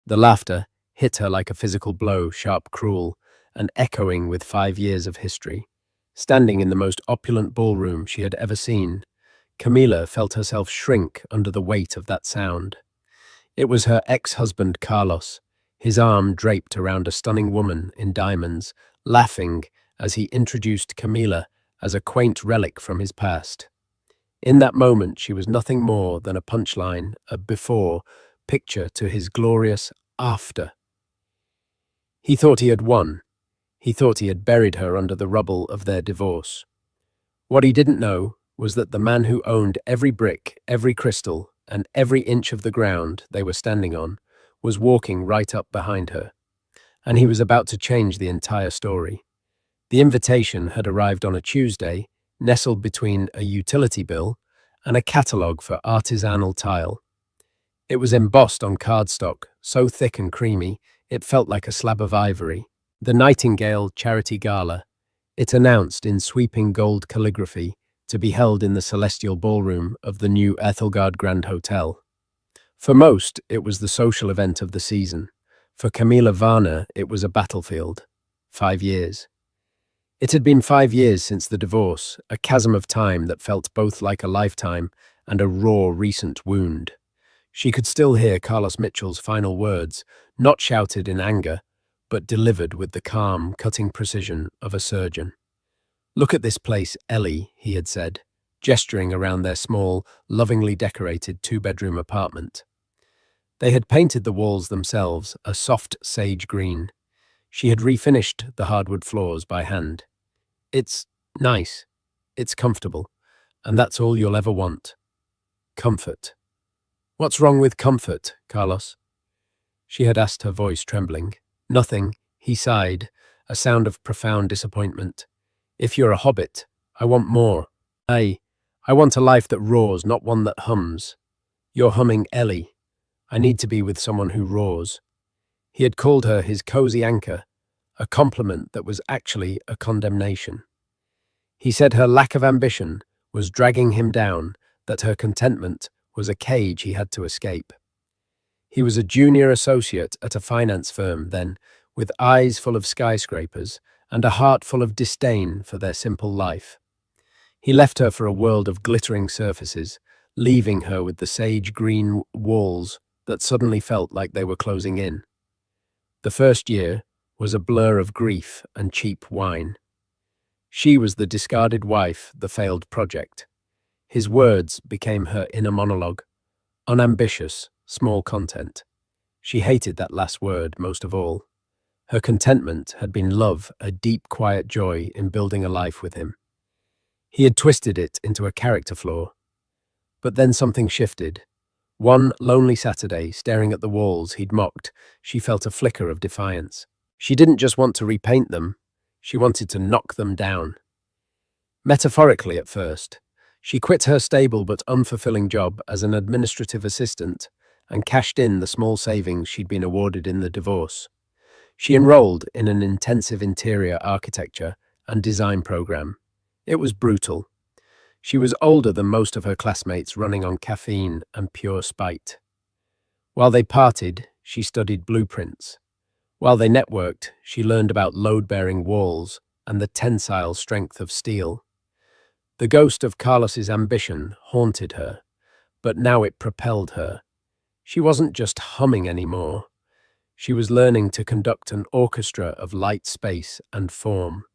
The laughter hit her like a physical blow, sharp, cruel, and echoing with 5 years of history. Standing in the most opulent ballroom she had ever seen, Camila felt herself shrink under the weight of that sound. It was her ex-husband Carlos, his arm draped around a stunning woman in diamonds, laughing as he introduced Camila as a quaint relic from his past. In that moment, she was nothing more than a punchline, a before picture to his glorious after. He thought he had won. He thought he had buried her under the rubble of their divorce. What he didn't know was that the man who owned every brick, every crystal, and every inch of the ground they were standing on was walking right up behind her, and he was about to change the entire story. The invitation had arrived on a Tuesday, nestled between a utility bill and a catalogue for artisanal tile. It was embossed on cardstock, so thick and creamy, it felt like a slab of ivory. The Nightingale Charity Gala, it announced in sweeping gold calligraphy, to be held in the celestial ballroom of the new Ethelgard Grand Hotel. For most, it was the social event of the season. For Camilla Varner, it was a battlefield. 5 years. It had been 5 years since the divorce, a chasm of time that felt both like a lifetime and a raw, recent wound. She could still hear Carlos Mitchell's final words, not shouted in anger, but delivered with the calm, cutting precision of a surgeon. "Look at this place, Ellie," he had said, gesturing around their small, lovingly decorated 2-bedroom apartment. They had painted the walls themselves, a soft sage green. She had refinished the hardwood floors by hand. "It's nice. It's comfortable. And that's all you'll ever want. Comfort." "What's wrong with comfort, Carlos?" she had asked, her voice trembling. "Nothing," he sighed, a sound of profound disappointment. "If you're a hobbit, I want more. I want a life that roars, not one that hums. You're humming, Ellie. I need to be with someone who roars." He had called her his cozy anchor, a compliment that was actually a condemnation. He said her lack of ambition was dragging him down, that her contentment was a cage he had to escape. He was a junior associate at a finance firm then, with eyes full of skyscrapers and a heart full of disdain for their simple life. He left her for a world of glittering surfaces, leaving her with the sage green walls that suddenly felt like they were closing in. The first year was a blur of grief and cheap wine. She was the discarded wife, the failed project. His words became her inner monologue, unambitious, small content. She hated that last word most of all. Her contentment had been love, a deep, quiet joy in building a life with him. He had twisted it into a character flaw. But then something shifted. One lonely Saturday, staring at the walls he'd mocked, she felt a flicker of defiance. She didn't just want to repaint them, she wanted to knock them down. Metaphorically at first, she quit her stable but unfulfilling job as an administrative assistant and cashed in the small savings she'd been awarded in the divorce. She enrolled in an intensive interior architecture and design program. It was brutal. She was older than most of her classmates, running on caffeine and pure spite. While they partied, she studied blueprints. While they networked, she learned about load-bearing walls and the tensile strength of steel. The ghost of Carlos's ambition haunted her, but now it propelled her. She wasn't just humming anymore. She was learning to conduct an orchestra of light, space, and form.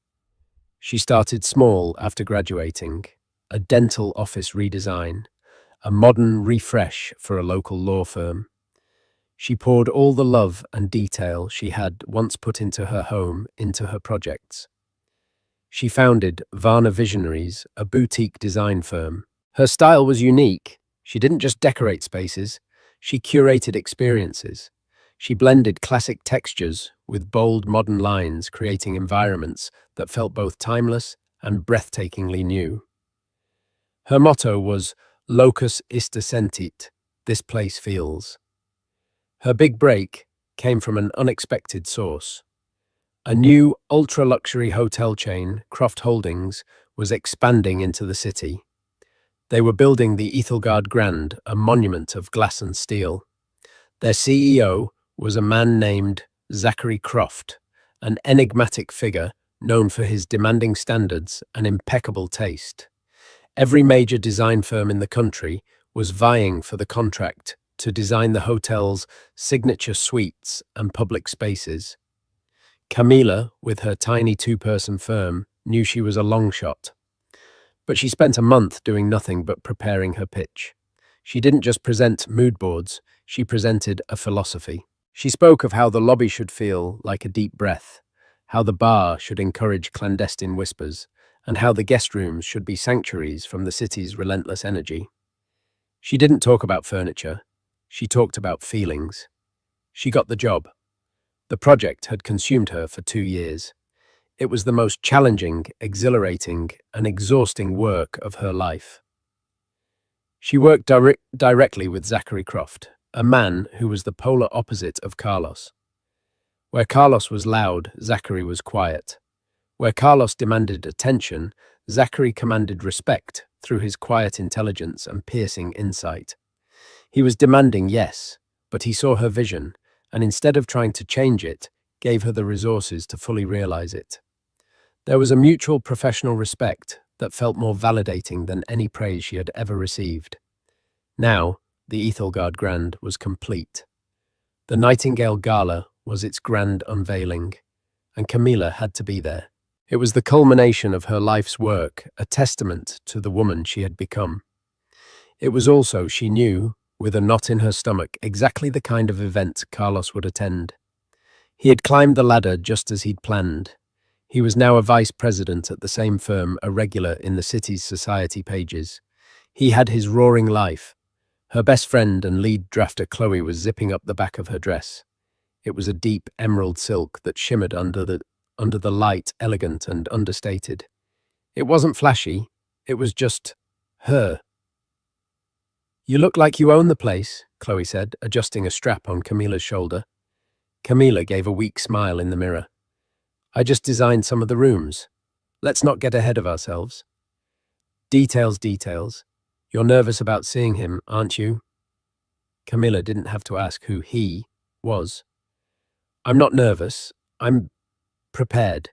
She started small after graduating, a dental office redesign, a modern refresh for a local law firm. She poured all the love and detail she had once put into her home into her projects. She founded Varna Visionaries, a boutique design firm. Her style was unique. She didn't just decorate spaces, she curated experiences. She blended classic textures with bold modern lines, creating environments that felt both timeless and breathtakingly new. Her motto was "Locus ista sentit," this place feels. Her big break came from an unexpected source. A new ultra-luxury hotel chain, Croft Holdings, was expanding into the city. They were building the Ethelgard Grand, a monument of glass and steel. Their CEO was a man named Zachary Croft, an enigmatic figure known for his demanding standards and impeccable taste. Every major design firm in the country was vying for the contract to design the hotel's signature suites and public spaces. Camila, with her tiny two-person firm, knew she was a long shot. But she spent a month doing nothing but preparing her pitch. She didn't just present mood boards, she presented a philosophy. She spoke of how the lobby should feel like a deep breath, how the bar should encourage clandestine whispers, and how the guest rooms should be sanctuaries from the city's relentless energy. She didn't talk about furniture, she talked about feelings. She got the job. The project had consumed her for 2 years. It was the most challenging, exhilarating, and exhausting work of her life. She worked directly with Zachary Croft, a man who was the polar opposite of Carlos. Where Carlos was loud, Zachary was quiet. Where Carlos demanded attention, Zachary commanded respect through his quiet intelligence and piercing insight. He was demanding, yes, but he saw her vision, and instead of trying to change it, gave her the resources to fully realize it. There was a mutual professional respect that felt more validating than any praise she had ever received. Now, the Ethelgard Grand was complete. The Nightingale Gala was its grand unveiling, and Camila had to be there. It was the culmination of her life's work, a testament to the woman she had become. It was also, she knew, with a knot in her stomach, exactly the kind of event Carlos would attend. He had climbed the ladder just as he'd planned. He was now a vice president at the same firm, a regular in the city's society pages. He had his roaring life. Her best friend and lead drafter Chloe was zipping up the back of her dress. It was a deep emerald silk that shimmered under the light, elegant and understated. It wasn't flashy, it was just her. "You look like you own the place," Chloe said, adjusting a strap on Camila's shoulder. Camila gave a weak smile in the mirror. "I just designed some of the rooms. Let's not get ahead of ourselves." Details. You're nervous about seeing him, aren't you?" Camila didn't have to ask who he was. "I'm not nervous. I'm prepared.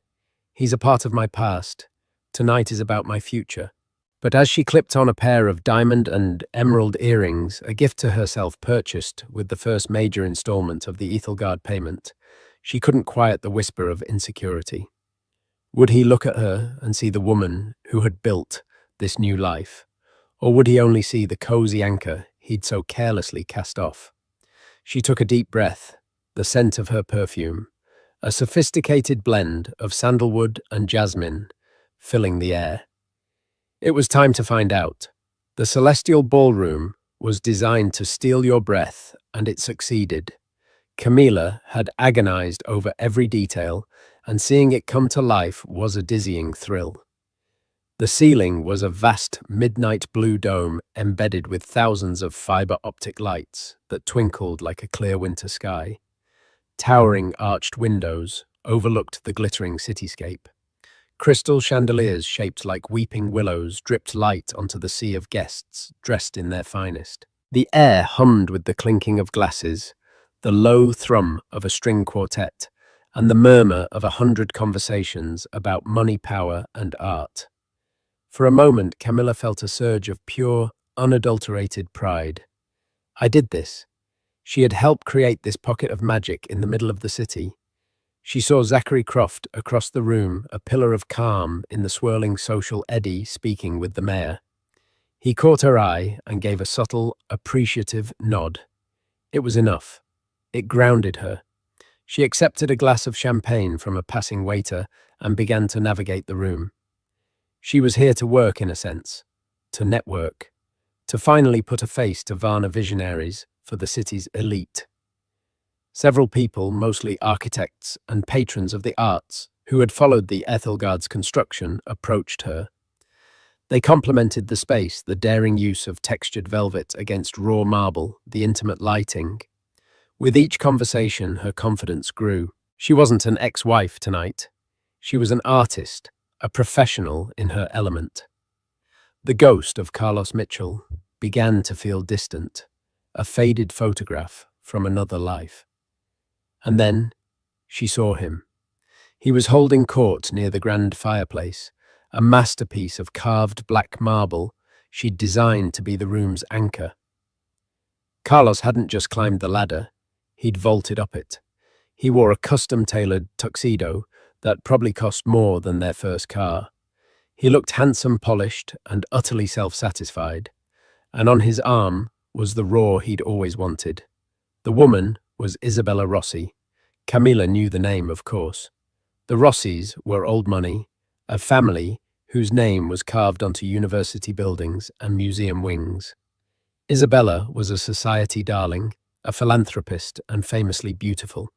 He's a part of my past. Tonight is about my future." But as she clipped on a pair of diamond and emerald earrings, a gift to herself purchased with the first major installment of the Ethelgard payment, she couldn't quiet the whisper of insecurity. Would he look at her and see the woman who had built this new life? Or would he only see the cozy anchor he'd so carelessly cast off? She took a deep breath, the scent of her perfume, a sophisticated blend of sandalwood and jasmine, filling the air. It was time to find out. The celestial ballroom was designed to steal your breath, and it succeeded. Camila had agonized over every detail, and seeing it come to life was a dizzying thrill. The ceiling was a vast midnight blue dome embedded with thousands of fiber optic lights that twinkled like a clear winter sky. Towering arched windows overlooked the glittering cityscape. Crystal chandeliers shaped like weeping willows dripped light onto the sea of guests dressed in their finest. The air hummed with the clinking of glasses, the low thrum of a string quartet, and the murmur of 100 conversations about money, power, and art. For a moment, Camilla felt a surge of pure, unadulterated pride. I did this. She had helped create this pocket of magic in the middle of the city. She saw Zachary Croft across the room, a pillar of calm in the swirling social eddy, speaking with the mayor. He caught her eye and gave a subtle, appreciative nod. It was enough. It grounded her. She accepted a glass of champagne from a passing waiter and began to navigate the room. She was here to work, in a sense, to network, to finally put a face to Varna visionaries for the city's elite. Several people, mostly architects and patrons of the arts, who had followed the Ethelgard's construction, approached her. They complimented the space, the daring use of textured velvet against raw marble, the intimate lighting. With each conversation, her confidence grew. She wasn't an ex-wife tonight. She was an artist, a professional in her element. The ghost of Carlos Mitchell began to feel distant, a faded photograph from another life. And then she saw him. He was holding court near the grand fireplace, a masterpiece of carved black marble she'd designed to be the room's anchor. Carlos hadn't just climbed the ladder, he'd vaulted up it. He wore a custom-tailored tuxedo that probably cost more than their first car. He looked handsome, polished, and utterly self-satisfied, and on his arm was the roar he'd always wanted. The woman was Isabella Rossi. Camilla knew the name, of course. The Rossis were old money, a family whose name was carved onto university buildings and museum wings. Isabella was a society darling, a philanthropist, and famously beautiful.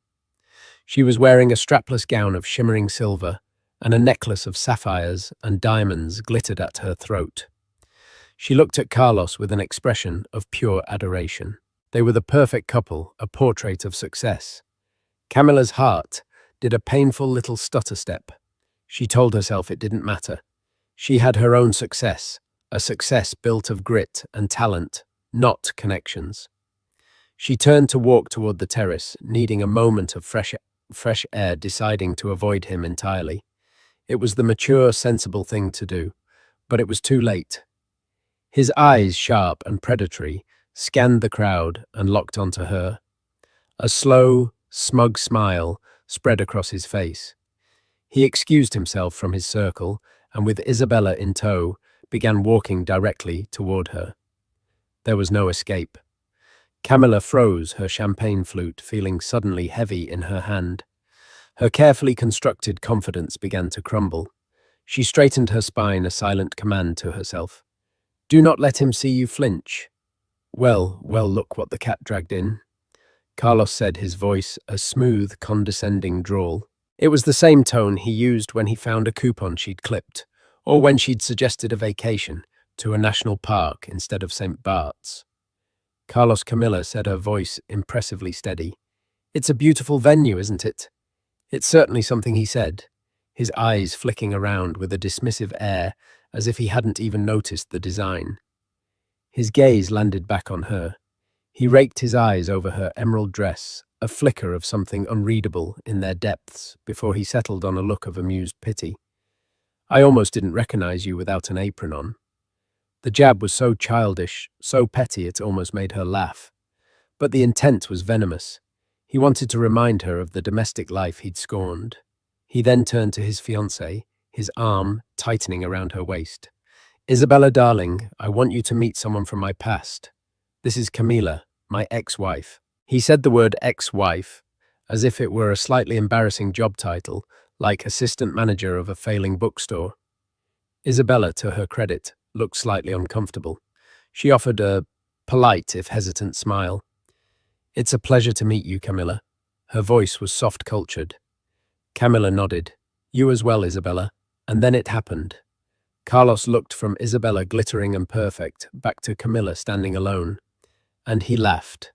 She was wearing a strapless gown of shimmering silver, and a necklace of sapphires and diamonds glittered at her throat. She looked at Carlos with an expression of pure adoration. They were the perfect couple, a portrait of success. Camilla's heart did a painful little stutter step. She told herself it didn't matter. She had her own success, a success built of grit and talent, not connections. She turned to walk toward the terrace, needing a moment of fresh air, deciding to avoid him entirely. It was the mature, sensible thing to do, but it was too late. His eyes, sharp and predatory, scanned the crowd and locked onto her. A slow, smug smile spread across his face. He excused himself from his circle and, with Isabella in tow, began walking directly toward her. There was no escape. Camilla froze, her champagne flute feeling suddenly heavy in her hand. Her carefully constructed confidence began to crumble. She straightened her spine, a silent command to herself. Do not let him see you flinch. Well, look what the cat dragged in, Carlos said, his voice a smooth, condescending drawl. It was the same tone he used when he found a coupon she'd clipped, or when she'd suggested a vacation to a national park instead of St. Bart's. Camilla said, her voice impressively steady. It's a beautiful venue, isn't it? It's certainly something, he said, his eyes flicking around with a dismissive air as if he hadn't even noticed the design. His gaze landed back on her. He raked his eyes over her emerald dress, a flicker of something unreadable in their depths, before he settled on a look of amused pity. I almost didn't recognize you without an apron on. The jab was so childish, so petty it almost made her laugh. But the intent was venomous. He wanted to remind her of the domestic life he'd scorned. He then turned to his fiancée, his arm tightening around her waist. Isabella, darling, I want you to meet someone from my past. This is Camila, my ex-wife. He said the word ex-wife as if it were a slightly embarrassing job title, like assistant manager of a failing bookstore. Isabella, to her credit, looked slightly uncomfortable. She offered a polite, if hesitant, smile. It's a pleasure to meet you, Camilla. Her voice was soft-cultured. Camilla nodded. You as well, Isabella. And then it happened. Carlos looked from Isabella, glittering and perfect, back to Camilla, standing alone. And he laughed.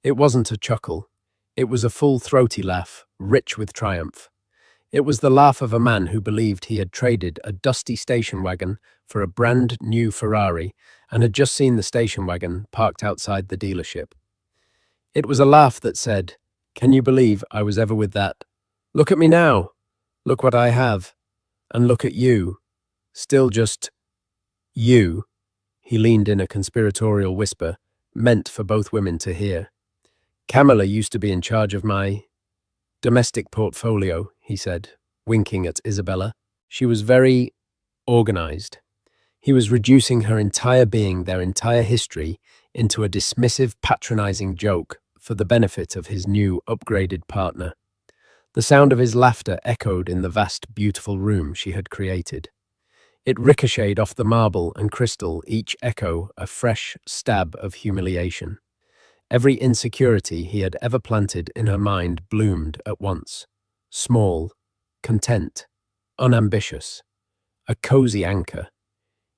It wasn't a chuckle. It was a full, throaty laugh, rich with triumph. It was the laugh of a man who believed he had traded a dusty station wagon for a brand new Ferrari and had just seen the station wagon parked outside the dealership. It was a laugh that said, "Can you believe I was ever with that? Look at me now. Look what I have. And look at you. Still just you." He leaned in, a conspiratorial whisper, meant for both women to hear. Camilla used to be in charge of my domestic portfolio, he said, winking at Isabella. She was very organized. He was reducing her entire being, their entire history, into a dismissive, patronizing joke for the benefit of his new, upgraded partner. The sound of his laughter echoed in the vast, beautiful room she had created. It ricocheted off the marble and crystal, each echo a fresh stab of humiliation. Every insecurity he had ever planted in her mind bloomed at once. Small, content, unambitious, a cozy anchor.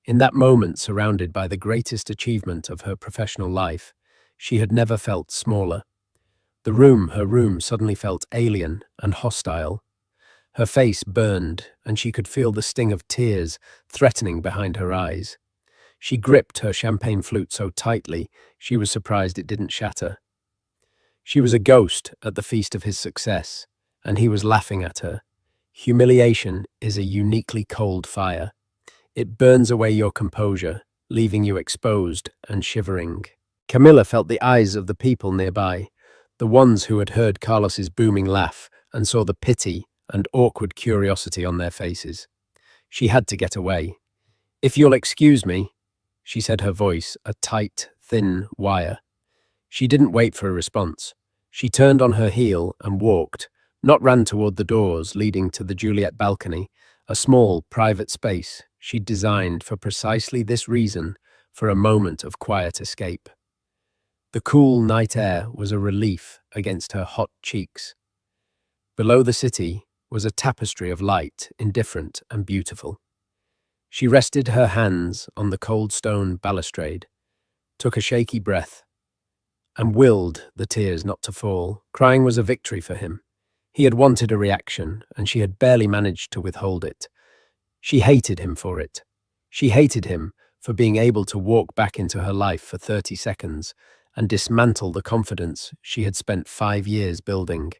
In that moment, surrounded by the greatest achievement of her professional life, she had never felt smaller. Her room suddenly felt alien and hostile. Her face burned, and she could feel the sting of tears threatening behind her eyes. She gripped her champagne flute so tightly, she was surprised it didn't shatter. She was a ghost at the feast of his success, and he was laughing at her. Humiliation is a uniquely cold fire. It burns away your composure, leaving you exposed and shivering. Camilla felt the eyes of the people nearby, the ones who had heard Carlos's booming laugh and saw the pity and awkward curiosity on their faces. She had to get away. "If you'll excuse me," she said, her voice a tight, thin wire. She didn't wait for a response. She turned on her heel and walked, not ran toward the doors leading to the Juliet balcony, a small, private space she'd designed for precisely this reason, for a moment of quiet escape. The cool night air was a relief against her hot cheeks. Below the city was a tapestry of light, indifferent and beautiful. She rested her hands on the cold stone balustrade, took a shaky breath, and willed the tears not to fall. Crying was a victory for him. He had wanted a reaction, and she had barely managed to withhold it. She hated him for it. She hated him for being able to walk back into her life for 30 seconds and dismantle the confidence she had spent 5 years building.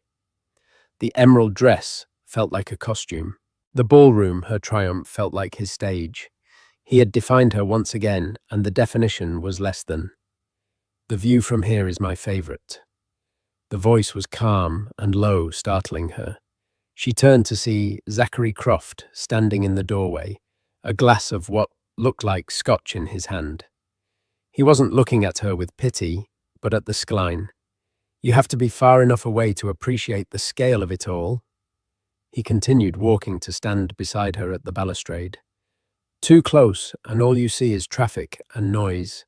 The emerald dress felt like a costume. The ballroom, her triumph, felt like his stage. He had defined her once again, and the definition was less than. "The view from here is my favorite." The voice was calm and low, startling her. She turned to see Zachary Croft standing in the doorway, a glass of what looked like scotch in his hand. He wasn't looking at her with pity, but at the skyline. "You have to be far enough away to appreciate the scale of it all." He continued walking to stand beside her at the balustrade. "Too close, and all you see is traffic and noise."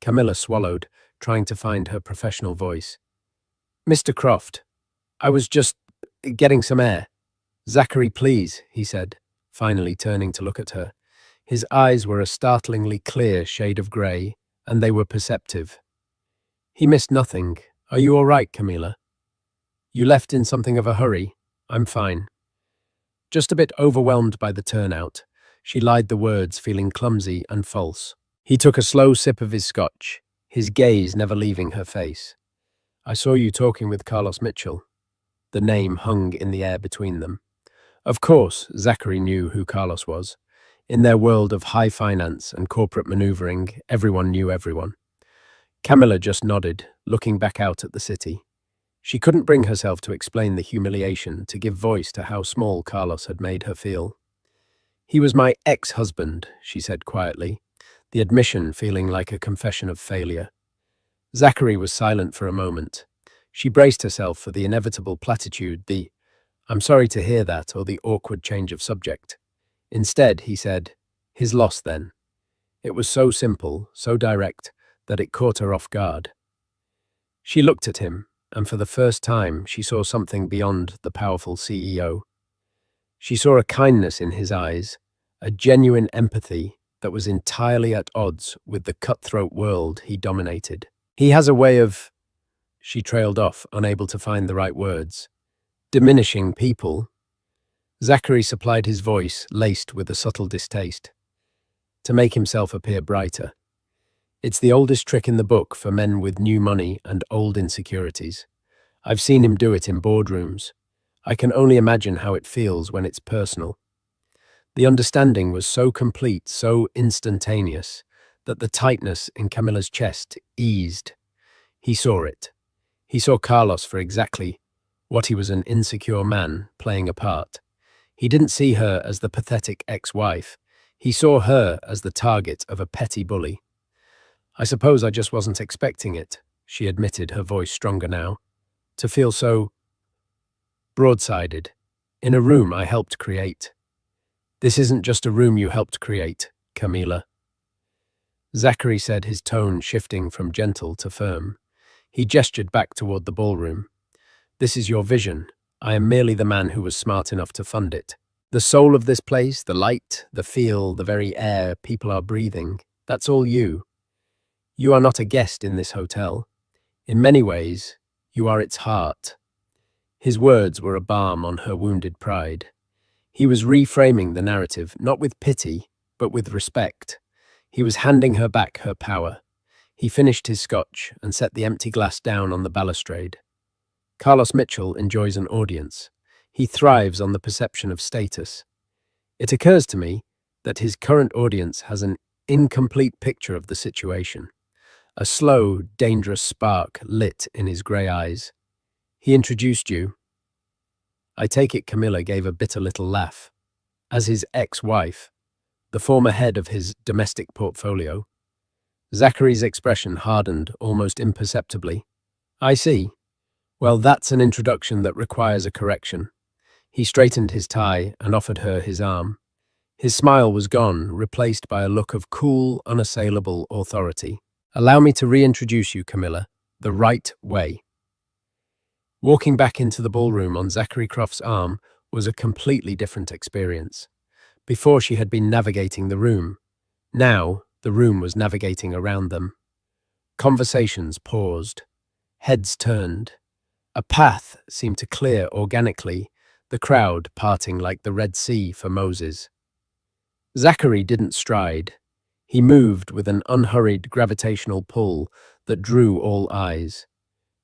Camilla swallowed, trying to find her professional voice. "Mr. Croft, I was just getting some air." "Zachary, please," he said, finally turning to look at her. His eyes were a startlingly clear shade of grey, and they were perceptive. He missed nothing. "Are you all right, Camilla? You left in something of a hurry." "I'm fine. Just a bit overwhelmed by the turnout." She lied the words, feeling clumsy and false. He took a slow sip of his scotch, his gaze never leaving her face. "I saw you talking with Carlos Mitchell." The name hung in the air between them. Of course, Zachary knew who Carlos was. In their world of high finance and corporate maneuvering, everyone knew everyone. Camilla just nodded, looking back out at the city. She couldn't bring herself to explain the humiliation, to give voice to how small Carlos had made her feel. "He was my ex-husband," she said quietly, the admission feeling like a confession of failure. Zachary was silent for a moment. She braced herself for the inevitable platitude, the "I'm sorry to hear that," or the awkward change of subject. Instead, he said, "His loss, then." It was so simple, so direct, that it caught her off guard. She looked at him, and for the first time she saw something beyond the powerful CEO. She saw a kindness in his eyes, a genuine empathy that was entirely at odds with the cutthroat world he dominated. "He has a way of," she trailed off, unable to find the right words, "diminishing people." Zachary supplied his voice, laced with a subtle distaste, to make himself appear brighter. "It's the oldest trick in the book for men with new money and old insecurities. I've seen him do it in boardrooms. I can only imagine how it feels when it's personal." The understanding was so complete, so instantaneous, that the tightness in Camilla's chest eased. He saw it. He saw Carlos for exactly what he was, an insecure man playing a part. He didn't see her as the pathetic ex-wife. He saw her as the target of a petty bully. "I suppose I just wasn't expecting it," she admitted, her voice stronger now. "To feel so broadsided. In a room I helped create." "This isn't just a room you helped create, Camilla," Zachary said, his tone shifting from gentle to firm. He gestured back toward the ballroom. "This is your vision. I am merely the man who was smart enough to fund it. The soul of this place, the light, the feel, the very air people are breathing, that's all you. You are not a guest in this hotel. In many ways, you are its heart." His words were a balm on her wounded pride. He was reframing the narrative, not with pity, but with respect. He was handing her back her power. He finished his scotch and set the empty glass down on the balustrade. Carlos Mitchell enjoys an audience. He thrives on the perception of status. It occurs to me that his current audience has an incomplete picture of the situation. A slow, dangerous spark lit in his grey eyes. He introduced you. I take it Camilla gave a bitter little laugh. As his ex-wife, the former head of his domestic portfolio, Zachary's expression hardened almost imperceptibly. I see. Well, that's an introduction that requires a correction. He straightened his tie and offered her his arm. His smile was gone, replaced by a look of cool, unassailable authority. Allow me to reintroduce you, Camilla, the right way. Walking back into the ballroom on Zachary Croft's arm was a completely different experience. Before she had been navigating the room. Now, the room was navigating around them. Conversations paused. Heads turned. A path seemed to clear organically, the crowd parting like the Red Sea for Moses. Zachary didn't stride. He moved with an unhurried gravitational pull that drew all eyes.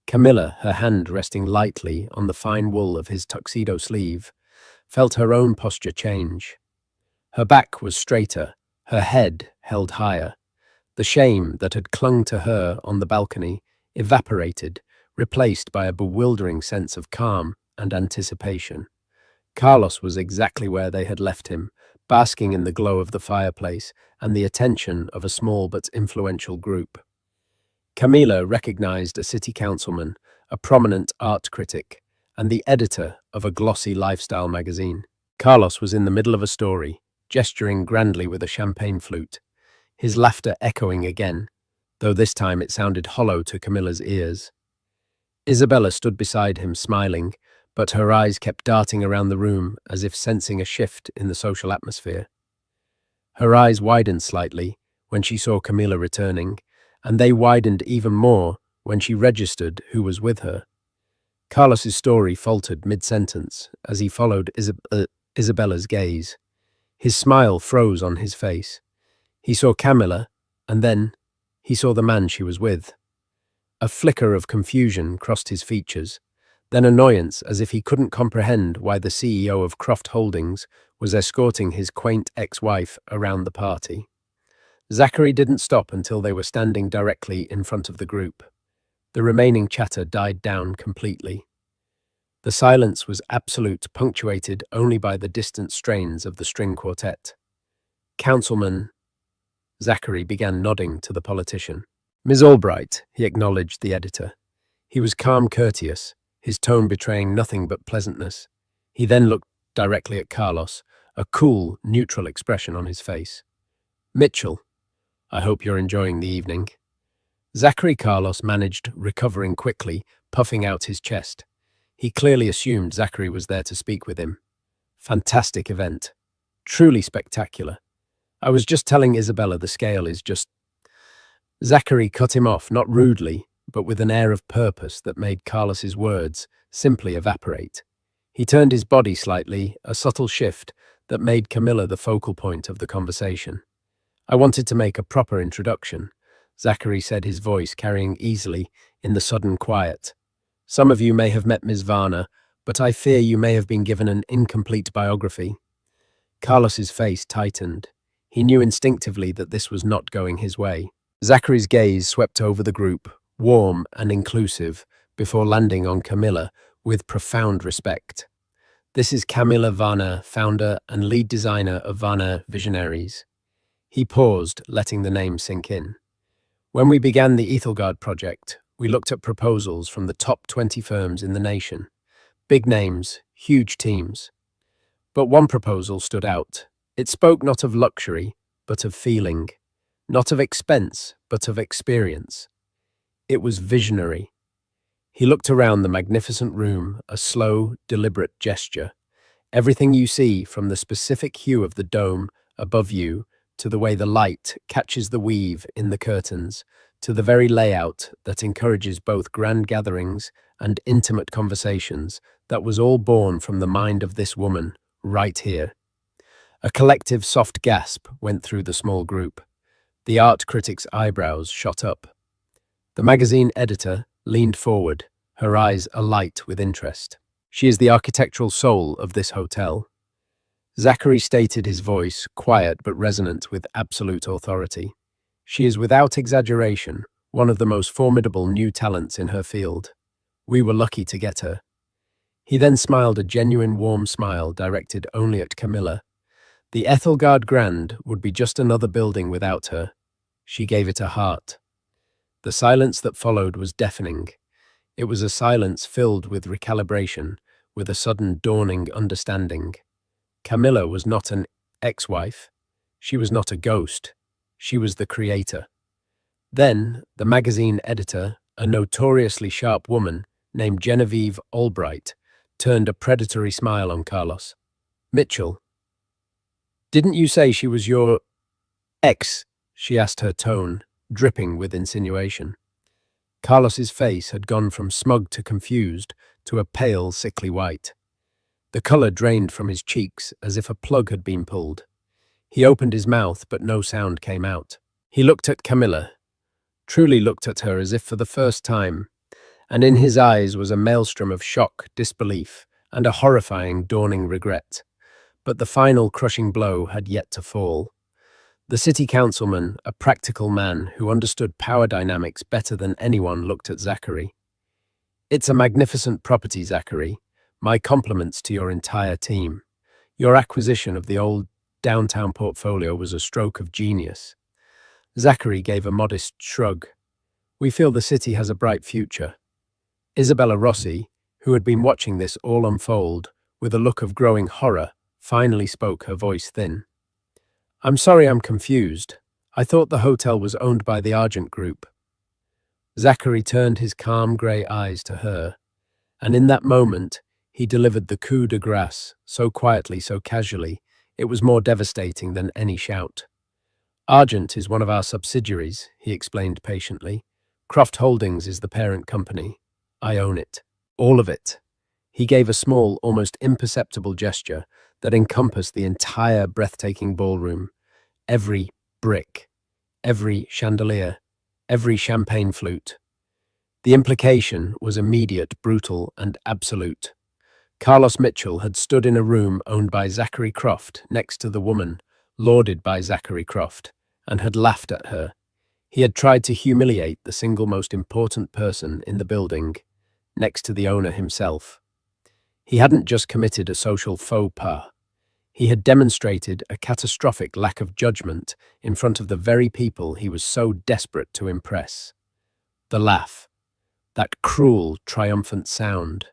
Camilla, her hand resting lightly on the fine wool of his tuxedo sleeve, felt her own posture change. Her back was straighter, her head held higher. The shame that had clung to her on the balcony evaporated, replaced by a bewildering sense of calm and anticipation. Carlos was exactly where they had left him, basking in the glow of the fireplace and the attention of a small but influential group. Camila recognized a city councilman, a prominent art critic, and the editor of a glossy lifestyle magazine. Carlos was in the middle of a story, gesturing grandly with a champagne flute, his laughter echoing again, though this time it sounded hollow to Camilla's ears. Isabella stood beside him, smiling, but her eyes kept darting around the room as if sensing a shift in the social atmosphere. Her eyes widened slightly when she saw Camilla returning, and they widened even more when she registered who was with her. Carlos's story faltered mid-sentence as he followed Isabella's gaze. His smile froze on his face. He saw Camilla, and then he saw the man she was with. A flicker of confusion crossed his features, then annoyance as if he couldn't comprehend why the CEO of Croft Holdings was escorting his quaint ex-wife around the party. Zachary didn't stop until they were standing directly in front of the group. The remaining chatter died down completely. The silence was absolute, punctuated only by the distant strains of the string quartet. Councilman Zachary began nodding to the politician. Ms. Albright, he acknowledged the editor. He was calm, courteous, his tone betraying nothing but pleasantness. He then looked directly at Carlos, a cool, neutral expression on his face. Mitchell, I hope you're enjoying the evening. Zachary Carlos managed recovering quickly, puffing out his chest. He clearly assumed Zachary was there to speak with him. Fantastic event. Truly spectacular. I was just telling Isabella the scale is just... Zachary cut him off, not rudely, but with an air of purpose that made Carlos's words simply evaporate. He turned his body slightly, a subtle shift that made Camilla the focal point of the conversation. I wanted to make a proper introduction, Zachary said, his voice carrying easily in the sudden quiet. Some of you may have met Ms. Varner, but I fear you may have been given an incomplete biography. Carlos's face tightened. He knew instinctively that this was not going his way. Zachary's gaze swept over the group, warm and inclusive, before landing on Camilla with profound respect. This is Camilla Varner, founder and lead designer of Varner Visionaries. He paused, letting the name sink in. When we began the Ethelgard project, we looked at proposals from the top 20 firms in the nation. Big names, huge teams. But one proposal stood out. It spoke not of luxury, but of feeling. Not of expense, but of experience. It was visionary. He looked around the magnificent room, a slow, deliberate gesture. Everything you see, from the specific hue of the dome above you, to the way the light catches the weave in the curtains, to the very layout that encourages both grand gatherings and intimate conversations, that was all born from the mind of this woman, right here. A collective soft gasp went through the small group. The art critic's eyebrows shot up. The magazine editor leaned forward, her eyes alight with interest. She is the architectural soul of this hotel. Zachary stated, his voice quiet but resonant with absolute authority. She is without exaggeration one of the most formidable new talents in her field. We were lucky to get her. He then smiled a genuine warm smile directed only at Camilla. The Ethelgard Grand would be just another building without her. She gave it a heart. The silence that followed was deafening. It was a silence filled with recalibration, with a sudden dawning understanding. Camilla was not an ex-wife. She was not a ghost. She was the creator. Then, the magazine editor, a notoriously sharp woman named Genevieve Albright, turned a predatory smile on Carlos. "Mitchell, didn't you say she was your ex?" she asked, her tone dripping with insinuation. Carlos's face had gone from smug to confused to a pale, sickly white. The color drained from his cheeks as if a plug had been pulled. He opened his mouth, but no sound came out. He looked at Camilla, truly looked at her as if for the first time, and in his eyes was a maelstrom of shock, disbelief, and a horrifying, dawning regret. But the final crushing blow had yet to fall. The city councilman, a practical man who understood power dynamics better than anyone, looked at Zachary. "It's a magnificent property, Zachary. My compliments to your entire team. Your acquisition of the old downtown portfolio was a stroke of genius." Zachary gave a modest shrug. "We feel the city has a bright future." Isabella Rossi, who had been watching this all unfold with a look of growing horror, finally spoke, her voice thin. "I'm sorry, I'm confused. I thought the hotel was owned by the Argent Group." Zachary turned his calm grey eyes to her, and in that moment he delivered the coup de grace, so quietly, so casually, it was more devastating than any shout. "Argent is one of our subsidiaries," he explained patiently. "Croft Holdings is the parent company. I own it. All of it." He gave a small, almost imperceptible gesture that encompassed the entire breathtaking ballroom. Every brick, every chandelier, every champagne flute. The implication was immediate, brutal, and absolute. Carlos Mitchell had stood in a room owned by Zachary Croft next to the woman, lauded by Zachary Croft, and had laughed at her. He had tried to humiliate the single most important person in the building, next to the owner himself. He hadn't just committed a social faux pas. He had demonstrated a catastrophic lack of judgment in front of the very people he was so desperate to impress. The laugh, that cruel, triumphant sound,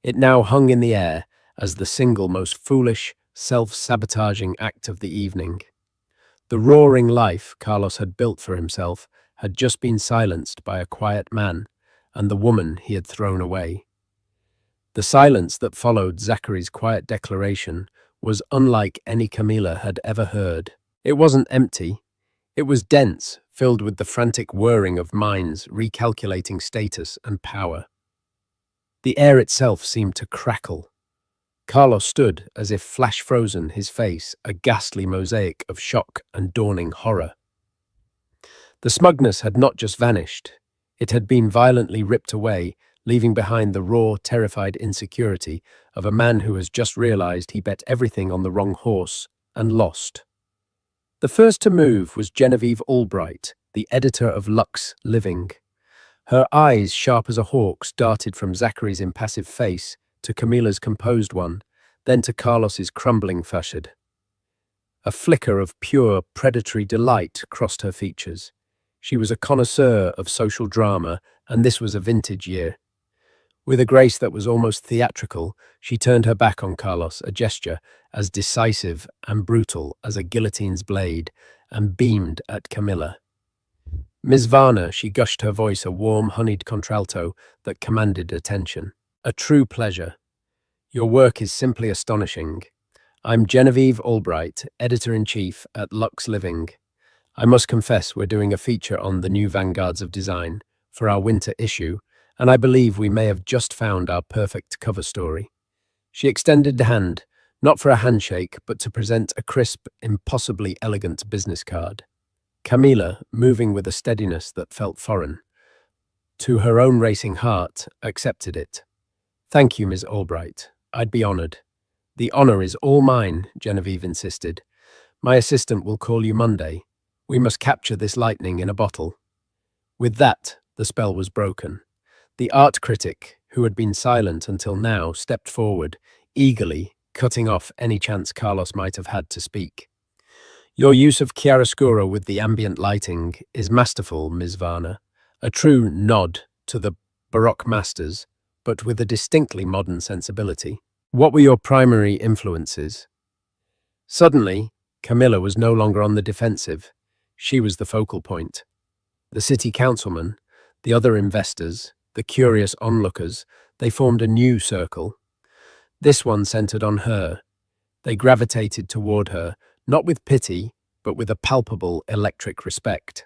it now hung in the air as the single most foolish, self-sabotaging act of the evening. The roaring life Carlos had built for himself had just been silenced by a quiet man and the woman he had thrown away. The silence that followed Zachary's quiet declaration was unlike any Camilla had ever heard. It wasn't empty. It was dense, filled with the frantic whirring of minds recalculating status and power. The air itself seemed to crackle. Carlos stood as if flash-frozen, his face a ghastly mosaic of shock and dawning horror. The smugness had not just vanished. It had been violently ripped away, leaving behind the raw, terrified insecurity of a man who has just realized he bet everything on the wrong horse and lost. The first to move was Genevieve Albright, the editor of Lux Living. Her eyes, sharp as a hawk's, darted from Zachary's impassive face to Camilla's composed one, then to Carlos's crumbling facade. A flicker of pure, predatory delight crossed her features. She was a connoisseur of social drama, and this was a vintage year. With a grace that was almost theatrical, she turned her back on Carlos, a gesture as decisive and brutal as a guillotine's blade, and beamed at Camilla. "Miss Varner," she gushed, her voice a warm, honeyed contralto that commanded attention. "A true pleasure. Your work is simply astonishing. I'm Genevieve Albright, editor-in-chief at Lux Living. I must confess we're doing a feature on the new vanguards of design for our winter issue, and I believe we may have just found our perfect cover story." She extended a hand, not for a handshake, but to present a crisp, impossibly elegant business card. Camilla, moving with a steadiness that felt foreign, to her own racing heart, accepted it. "Thank you, Miss Albright. I'd be honored." "The honor is all mine," Genevieve insisted. "My assistant will call you Monday. We must capture this lightning in a bottle." With that, the spell was broken. The art critic, who had been silent until now, stepped forward, eagerly, cutting off any chance Carlos might have had to speak. "Your use of chiaroscuro with the ambient lighting is masterful, Ms. Varner. A true nod to the Baroque masters, but with a distinctly modern sensibility. What were your primary influences?" Suddenly, Camilla was no longer on the defensive. She was the focal point. The city councilman, the other investors, the curious onlookers, they formed a new circle. This one centered on her. They gravitated toward her, not with pity, but with a palpable electric respect.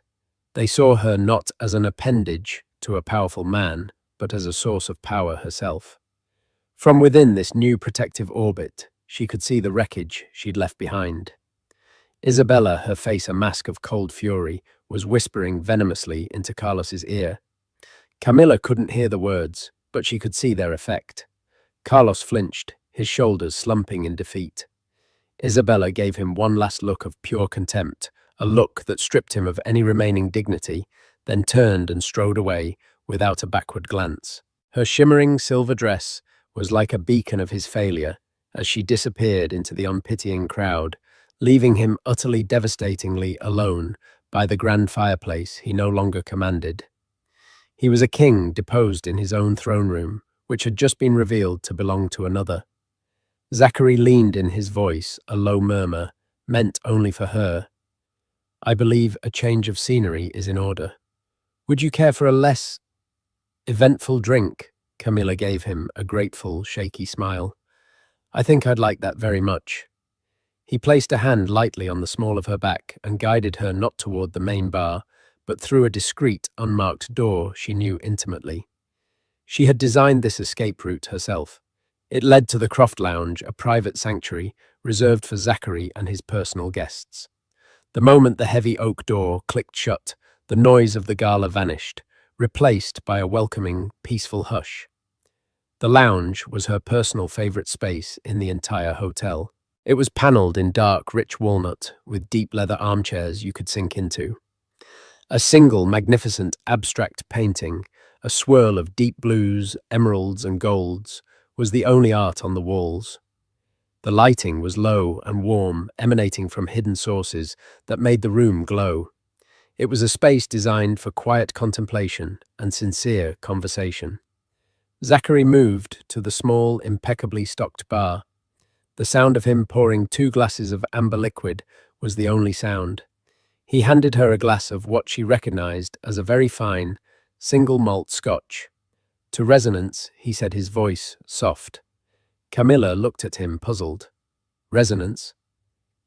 They saw her not as an appendage to a powerful man, but as a source of power herself. From within this new protective orbit, she could see the wreckage she'd left behind. Isabella, her face a mask of cold fury, was whispering venomously into Carlos's ear. Camilla couldn't hear the words, but she could see their effect. Carlos flinched, his shoulders slumping in defeat. Isabella gave him one last look of pure contempt, a look that stripped him of any remaining dignity, then turned and strode away without a backward glance. Her shimmering silver dress was like a beacon of his failure as she disappeared into the unpitying crowd, leaving him utterly devastatingly alone by the grand fireplace he no longer commanded. He was a king deposed in his own throne room, which had just been revealed to belong to another. Zachary leaned in his voice, a low murmur, meant only for her. "I believe a change of scenery is in order. Would you care for a less eventful drink?" Camilla gave him a grateful, shaky smile. "I think I'd like that very much." He placed a hand lightly on the small of her back and guided her not toward the main bar, but through a discreet, unmarked door she knew intimately. She had designed this escape route herself. It led to the Croft Lounge, a private sanctuary reserved for Zachary and his personal guests. The moment the heavy oak door clicked shut, the noise of the gala vanished, replaced by a welcoming, peaceful hush. The lounge was her personal favorite space in the entire hotel. It was paneled in dark, rich walnut, with deep leather armchairs you could sink into. A single magnificent abstract painting, a swirl of deep blues, emeralds, and golds, was the only art on the walls. The lighting was low and warm, emanating from hidden sources that made the room glow. It was a space designed for quiet contemplation and sincere conversation. Zachary moved to the small, impeccably stocked bar. The sound of him pouring 2 glasses of amber liquid was the only sound. He handed her a glass of what she recognized as a very fine, single malt scotch. To Resonance, he said, his voice soft. Camilla looked at him, puzzled. "Resonance?"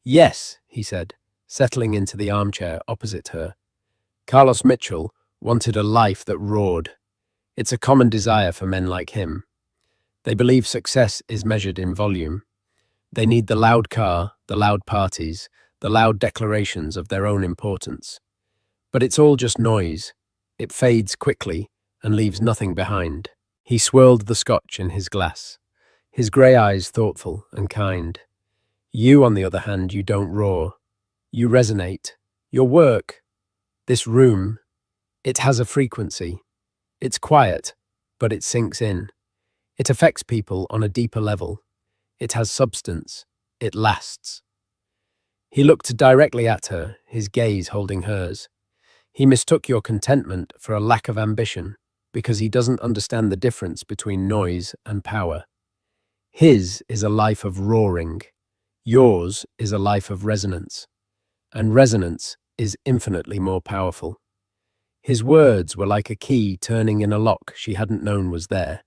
"Yes," he said, settling into the armchair opposite her. Carlos Mitchell wanted a life that roared. It's a common desire for men like him. They believe success is measured in volume. They need the loud car, the loud parties, the loud declarations of their own importance. But it's all just noise. It fades quickly and leaves nothing behind. He swirled the scotch in his glass, his grey eyes thoughtful and kind. "You, on the other hand, you don't roar. You resonate. Your work, this room, it has a frequency. It's quiet, but it sinks in. It affects people on a deeper level. It has substance. It lasts." He looked directly at her, his gaze holding hers. "He mistook your contentment for a lack of ambition, because he doesn't understand the difference between noise and power. His is a life of roaring. Yours is a life of resonance. And resonance is infinitely more powerful." His words were like a key turning in a lock she hadn't known was there.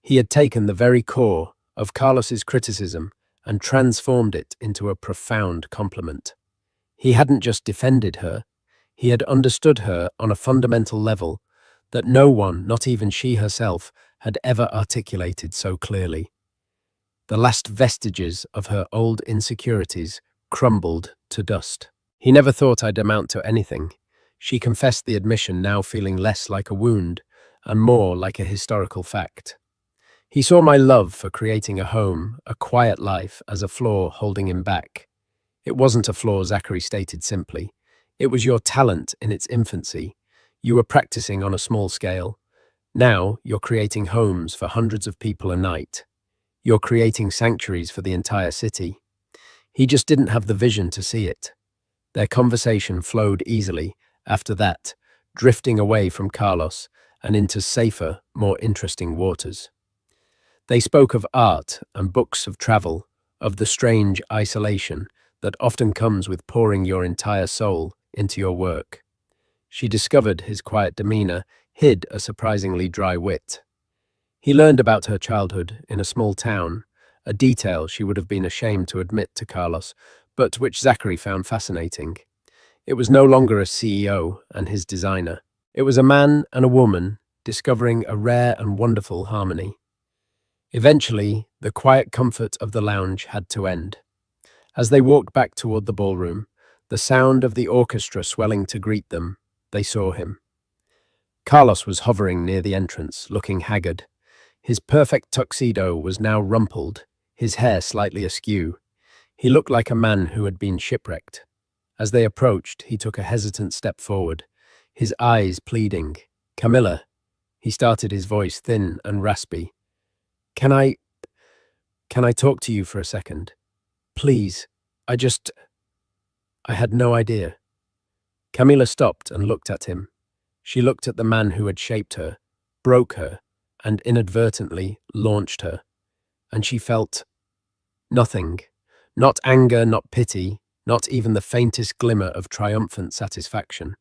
He had taken the very core of Carlos's criticism and transformed it into a profound compliment. He hadn't just defended her, he had understood her on a fundamental level that no one, not even she herself, had ever articulated so clearly. The last vestiges of her old insecurities crumbled to dust. "He never thought I'd amount to anything." She confessed the admission, now feeling less like a wound, and more like a historical fact. He saw my love for creating a home, a quiet life, as a flaw holding him back. It wasn't a flaw, Zachary stated simply. It was your talent in its infancy. You were practicing on a small scale. Now you're creating homes for hundreds of people a night. You're creating sanctuaries for the entire city. He just didn't have the vision to see it. Their conversation flowed easily after that, drifting away from Carlos and into safer, more interesting waters. They spoke of art and books, of travel, of the strange isolation that often comes with pouring your entire soul into your work. She discovered his quiet demeanor hid a surprisingly dry wit. He learned about her childhood in a small town, a detail she would have been ashamed to admit to Carlos, but which Zachary found fascinating. It was no longer a CEO and his designer. It was a man and a woman discovering a rare and wonderful harmony. Eventually, the quiet comfort of the lounge had to end. As they walked back toward the ballroom, the sound of the orchestra swelling to greet them, they saw him. Carlos was hovering near the entrance, looking haggard. His perfect tuxedo was now rumpled, his hair slightly askew. He looked like a man who had been shipwrecked. As they approached, he took a hesitant step forward, his eyes pleading. "Camilla," he started, his voice thin and raspy. Can I talk to you for a second? Please, I had no idea." Camila stopped and looked at him. She looked at the man who had shaped her, broke her, and inadvertently launched her. And she felt nothing. Not anger, not pity, not even the faintest glimmer of triumphant satisfaction.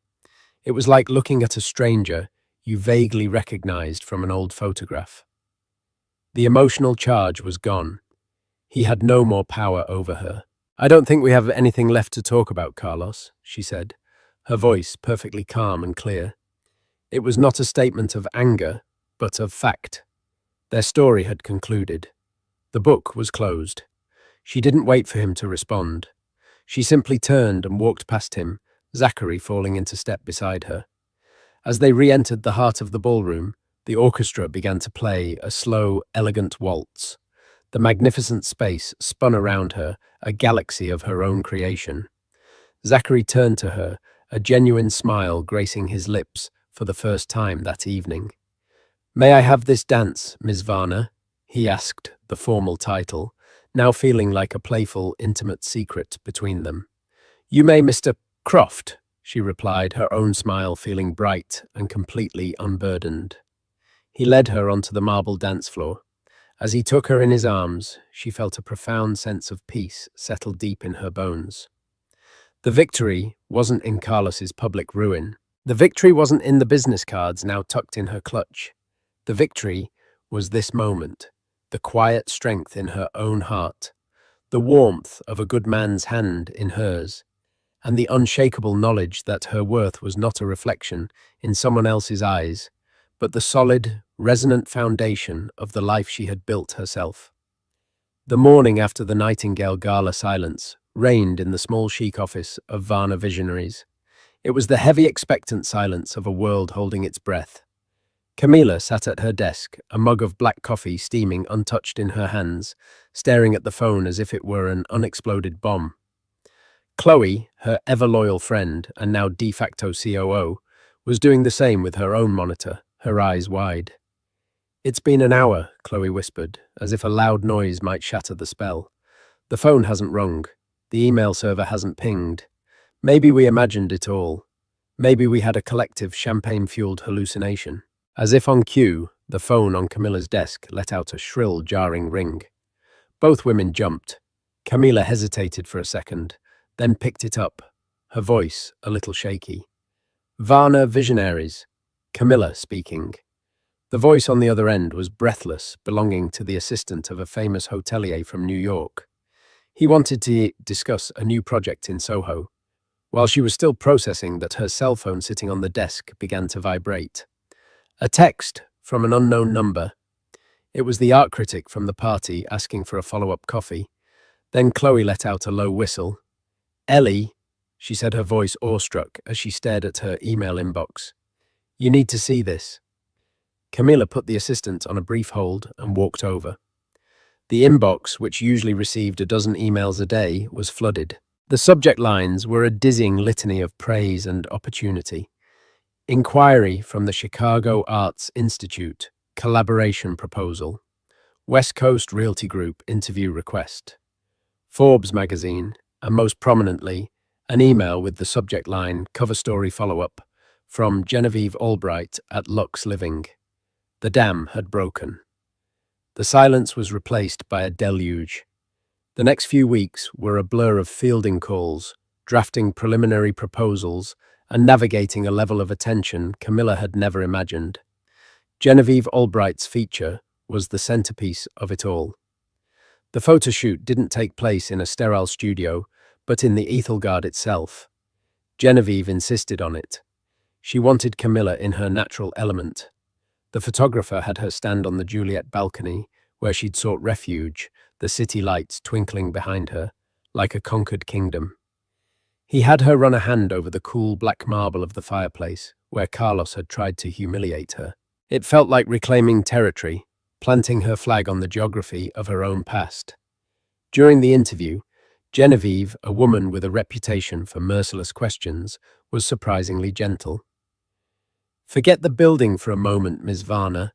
It was like looking at a stranger you vaguely recognized from an old photograph. The emotional charge was gone. He had no more power over her. "I don't think we have anything left to talk about, Carlos," she said, her voice perfectly calm and clear. It was not a statement of anger, but of fact. Their story had concluded. The book was closed. She didn't wait for him to respond. She simply turned and walked past him, Zachary falling into step beside her. As they re-entered the heart of the ballroom, the orchestra began to play a slow, elegant waltz. The magnificent space spun around her, a galaxy of her own creation. Zachary turned to her, a genuine smile gracing his lips for the first time that evening. "May I have this dance, Miss Varner?" he asked, the formal title, now feeling like a playful, intimate secret between them. "You may, Mr. Croft," she replied, her own smile feeling bright and completely unburdened. He led her onto the marble dance floor. As he took her in his arms, she felt a profound sense of peace settle deep in her bones. The victory wasn't in Carlos's public ruin. The victory wasn't in the business cards now tucked in her clutch. The victory was this moment, the quiet strength in her own heart, the warmth of a good man's hand in hers, and the unshakable knowledge that her worth was not a reflection in someone else's eyes, but the solid, resonant foundation of the life she had built herself. The morning after the Nightingale Gala silence reigned in the small chic office of Varna Visionaries. It was the heavy, expectant silence of a world holding its breath. Camila sat at her desk, a mug of black coffee steaming untouched in her hands, staring at the phone as if it were an unexploded bomb. Chloe, her ever-loyal friend and now de facto COO, was doing the same with her own monitor, her eyes wide. "It's been an hour," Chloe whispered, as if a loud noise might shatter the spell. "The phone hasn't rung. The email server hasn't pinged. Maybe we imagined it all. Maybe we had a collective champagne-fueled hallucination." As if on cue, the phone on Camilla's desk let out a shrill, jarring ring. Both women jumped. Camilla hesitated for a second, then picked it up, her voice a little shaky. "Varna Visionaries, Camilla speaking." The voice on the other end was breathless, belonging to the assistant of a famous hotelier from New York. He wanted to discuss a new project in Soho. While she was still processing that, her cell phone sitting on the desk began to vibrate. A text from an unknown number. It was the art critic from the party asking for a follow-up coffee. Then Chloe let out a low whistle. "Ellie," she said, her voice awestruck as she stared at her email inbox. "You need to see this." Camilla put the assistant on a brief hold and walked over. The inbox, which usually received a dozen emails a day, was flooded. The subject lines were a dizzying litany of praise and opportunity. Inquiry from the Chicago Arts Institute, collaboration proposal. West Coast Realty Group interview request. Forbes magazine, and most prominently, an email with the subject line cover story follow-up from Genevieve Albright at Lux Living. The dam had broken. The silence was replaced by a deluge. The next few weeks were a blur of fielding calls, drafting preliminary proposals, and navigating a level of attention Camilla had never imagined. Genevieve Albright's feature was the centerpiece of it all. The photo shoot didn't take place in a sterile studio, but in the Ethelgard itself. Genevieve insisted on it. She wanted Camilla in her natural element. The photographer had her stand on the Juliet balcony, where she'd sought refuge, the city lights twinkling behind her, like a conquered kingdom. He had her run a hand over the cool black marble of the fireplace, where Carlos had tried to humiliate her. It felt like reclaiming territory, planting her flag on the geography of her own past. During the interview, Genevieve, a woman with a reputation for merciless questions, was surprisingly gentle. "Forget the building for a moment, Ms. Varner,"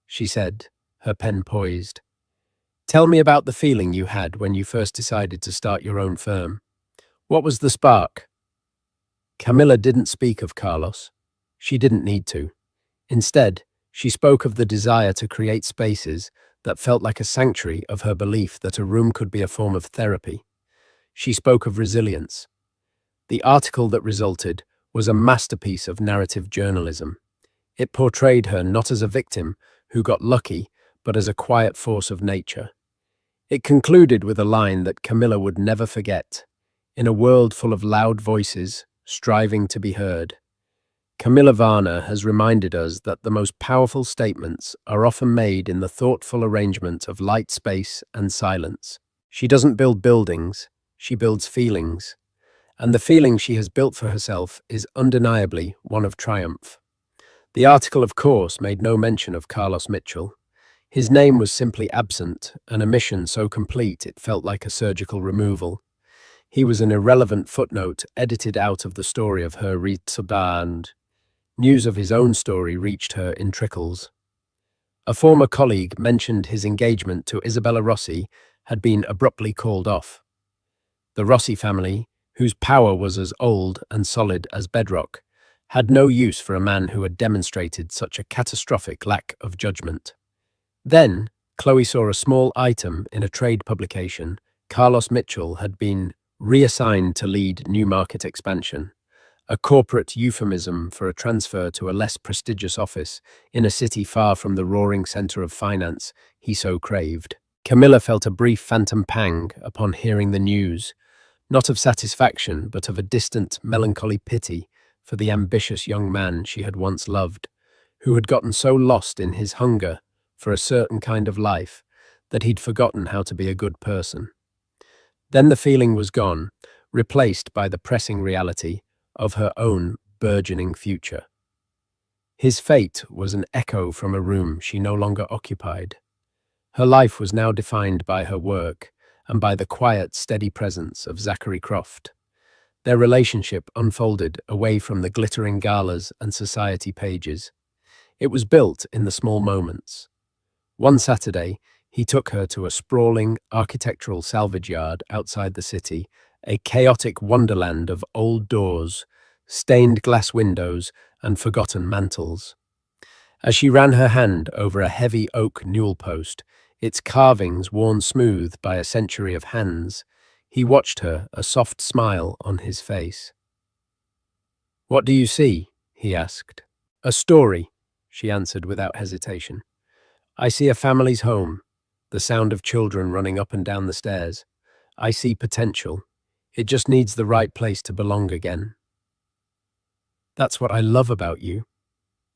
she said, her pen poised. "Tell me about the feeling you had when you first decided to start your own firm. What was the spark?" Camilla didn't speak of Carlos. She didn't need to. Instead, she spoke of the desire to create spaces that felt like a sanctuary of her belief that a room could be a form of therapy. She spoke of resilience. The article that resulted was a masterpiece of narrative journalism. It portrayed her not as a victim who got lucky, but as a quiet force of nature. It concluded with a line that Camilla would never forget. In a world full of loud voices, striving to be heard, Camilla Varner has reminded us that the most powerful statements are often made in the thoughtful arrangement of light, space, and silence. She doesn't build buildings, she builds feelings. And the feeling she has built for herself is undeniably one of triumph. The article, of course, made no mention of Carlos Mitchell. His name was simply absent, an omission so complete it felt like a surgical removal. He was an irrelevant footnote edited out of the story of her and news of his own story reached her in trickles. A former colleague mentioned his engagement to Isabella Rossi had been abruptly called off. The Rossi family, whose power was as old and solid as bedrock, had no use for a man who had demonstrated such a catastrophic lack of judgment. Then, Chloe saw a small item in a trade publication. Carlos Mitchell had been reassigned to lead new market expansion, a corporate euphemism for a transfer to a less prestigious office in a city far from the roaring center of finance he so craved. Camilla felt a brief phantom pang upon hearing the news, not of satisfaction, but of a distant, melancholy pity for the ambitious young man she had once loved, who had gotten so lost in his hunger for a certain kind of life that he'd forgotten how to be a good person. Then the feeling was gone, replaced by the pressing reality of her own burgeoning future. His fate was an echo from a room she no longer occupied. Her life was now defined by her work and by the quiet, steady presence of Zachary Croft. Their relationship unfolded away from the glittering galas and society pages. It was built in the small moments. One Saturday, he took her to a sprawling architectural salvage yard outside the city, a chaotic wonderland of old doors, stained glass windows, and forgotten mantels. As she ran her hand over a heavy oak newel post, its carvings worn smooth by a century of hands, he watched her, a soft smile on his face. "What do you see?" he asked. "A story," she answered without hesitation. "I see a family's home, the sound of children running up and down the stairs. I see potential. It just needs the right place to belong again." "That's what I love about you,"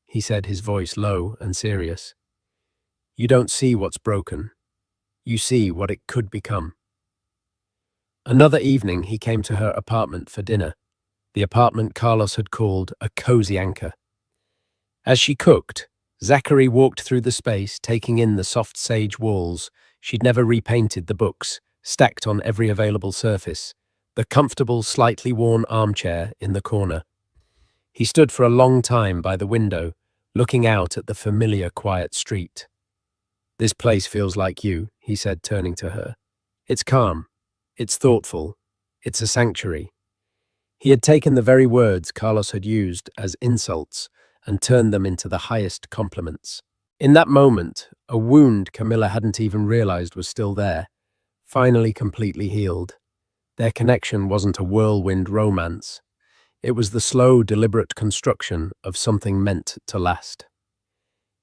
he said, his voice low and serious. "You don't see what's broken. You see what it could become." Another evening, he came to her apartment for dinner, the apartment Carlos had called a cozy anchor. As she cooked, Zachary walked through the space, taking in the soft sage walls. She'd never repainted the books, stacked on every available surface. The comfortable, slightly worn armchair in the corner. He stood for a long time by the window, looking out at the familiar, quiet street. "This place feels like you," he said, turning to her. "It's calm. It's thoughtful. It's a sanctuary." He had taken the very words Carlos had used as insults and turned them into the highest compliments. In that moment, a wound Camilla hadn't even realized was still there, finally completely healed. Their connection wasn't a whirlwind romance. It was the slow, deliberate construction of something meant to last.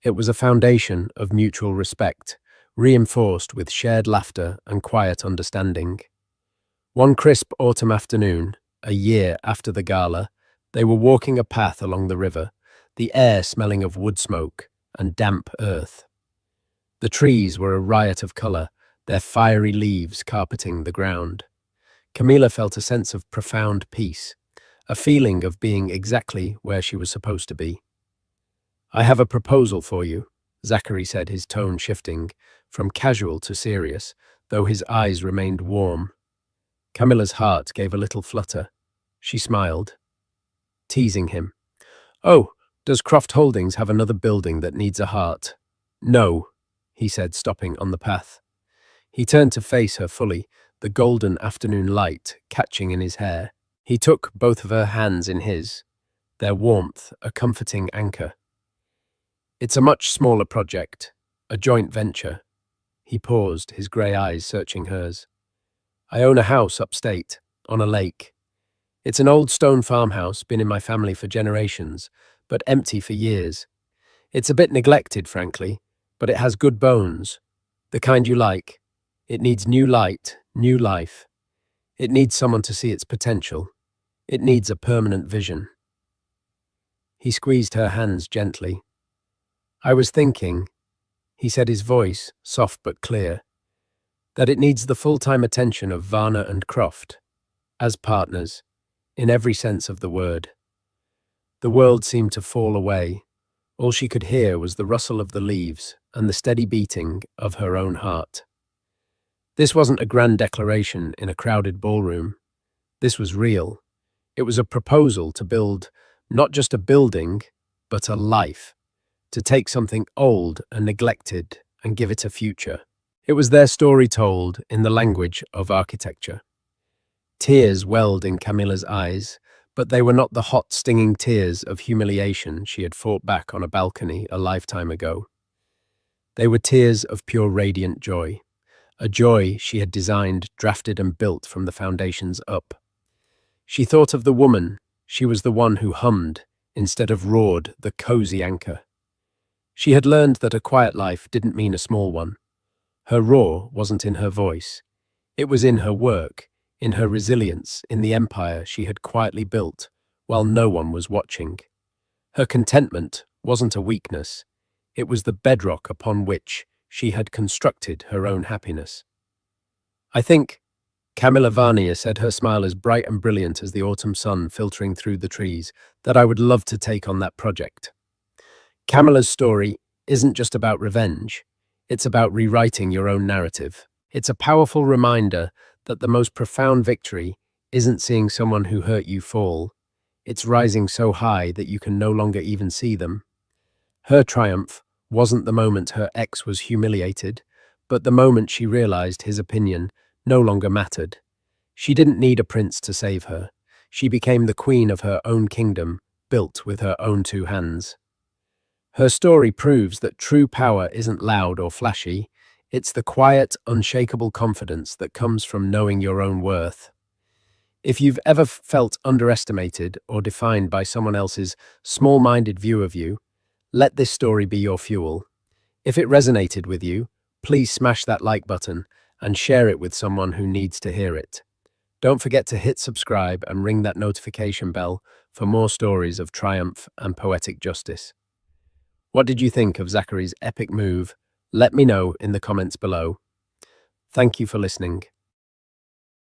It was a foundation of mutual respect, reinforced with shared laughter and quiet understanding. One crisp autumn afternoon, a year after the gala, they were walking a path along the river, the air smelling of wood smoke and damp earth. The trees were a riot of color, their fiery leaves carpeting the ground. Camilla felt a sense of profound peace, a feeling of being exactly where she was supposed to be. "I have a proposal for you," Zachary said, his tone shifting from casual to serious, though his eyes remained warm. Camilla's heart gave a little flutter. She smiled, teasing him. "Oh, does Croft Holdings have another building that needs a heart?" "No," he said, stopping on the path. He turned to face her fully, the golden afternoon light catching in his hair. He took both of her hands in his, their warmth a comforting anchor. "It's a much smaller project, a joint venture." He paused, his grey eyes searching hers. "I own a house upstate, on a lake. It's an old stone farmhouse, been in my family for generations, but empty for years. It's a bit neglected, frankly, but it has good bones, the kind you like. It needs new light, new life. It needs someone to see its potential. It needs a permanent vision." He squeezed her hands gently. "I was thinking," he said, his voice soft but clear, "that it needs the full-time attention of Varner and Croft, as partners, in every sense of the word." The world seemed to fall away. All she could hear was the rustle of the leaves and the steady beating of her own heart. This wasn't a grand declaration in a crowded ballroom. This was real. It was a proposal to build not just a building, but a life, to take something old and neglected and give it a future. It was their story told in the language of architecture. Tears welled in Camilla's eyes, but they were not the hot, stinging tears of humiliation she had fought back on a balcony a lifetime ago. They were tears of pure radiant joy, a joy she had designed, drafted and built from the foundations up. She thought of the woman. She was the one who hummed, instead of roared, the cozy anchor. She had learned that a quiet life didn't mean a small one. Her roar wasn't in her voice. It was in her work, in her resilience, in the empire she had quietly built while no one was watching. Her contentment wasn't a weakness. It was the bedrock upon which she had constructed her own happiness. "I think," Camilla Varnier said, her smile as bright and brilliant as the autumn sun filtering through the trees, "that I would love to take on that project." Camilla's story isn't just about revenge. It's about rewriting your own narrative. It's a powerful reminder that the most profound victory isn't seeing someone who hurt you fall. It's rising so high that you can no longer even see them. Her triumph wasn't the moment her ex was humiliated, but the moment she realized his opinion no longer mattered. She didn't need a prince to save her. She became the queen of her own kingdom, built with her own two hands. Her story proves that true power isn't loud or flashy. It's the quiet, unshakable confidence that comes from knowing your own worth. If you've ever felt underestimated or defined by someone else's small-minded view of you, let this story be your fuel. If it resonated with you, please smash that like button and share it with someone who needs to hear it. Don't forget to hit subscribe and ring that notification bell for more stories of triumph and poetic justice. What did you think of Zachary's epic move? Let me know in the comments below. Thank you for listening.